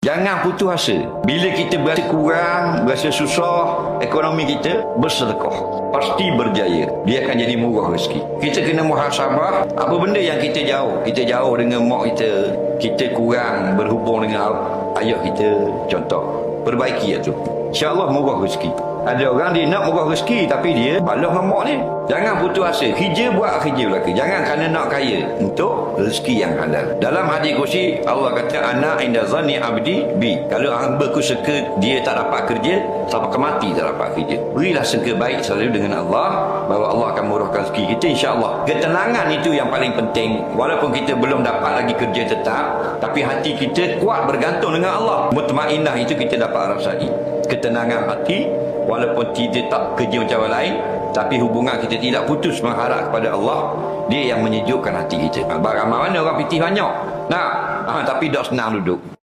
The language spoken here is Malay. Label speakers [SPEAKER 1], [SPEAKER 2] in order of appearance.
[SPEAKER 1] Jangan putus asa. Bila kita berasa kurang, berasa susah, ekonomi kita bersedekah, pasti berjaya. Dia akan jadi murah rezeki. Kita kena muhasabah. Apa benda yang kita jauh? Kita jauh dengan mak kita. Kita kurang berhubung dengan ayah kita. Contoh, perbaiki itu. InsyaAllah murah rezeki. Ada orang dia nak murah rezeki tapi dia balas dengan mak ni. Jangan putus asa. Kerja buat kerja belaka. Jangan kerana nak kaya untuk rezeki yang halal. Dalam hadis kursi Allah kata ana inda zanni abdi bi. Kalau hamba-Ku sangka dia tak dapat kerja, sampai mati tak dapat kerja. Berilah sangka baik selalu dengan Allah bahawa Allah akan murahkan rezeki kita insya-Allah. Ketenangan itu yang paling penting. Walaupun kita belum dapat lagi kerja tetap, tapi hati kita kuat bergantung dengan Allah. Mutmainnah itu kita dapat rasai. Ketenangan hati walaupun tidak tak kerja macam orang lain, tapi hubungan kita tidak putus mengharap kepada Allah. Dia yang menyejukkan hati kita. Ramai mana orang pitih banyak. Nah, tapi dah senang duduk.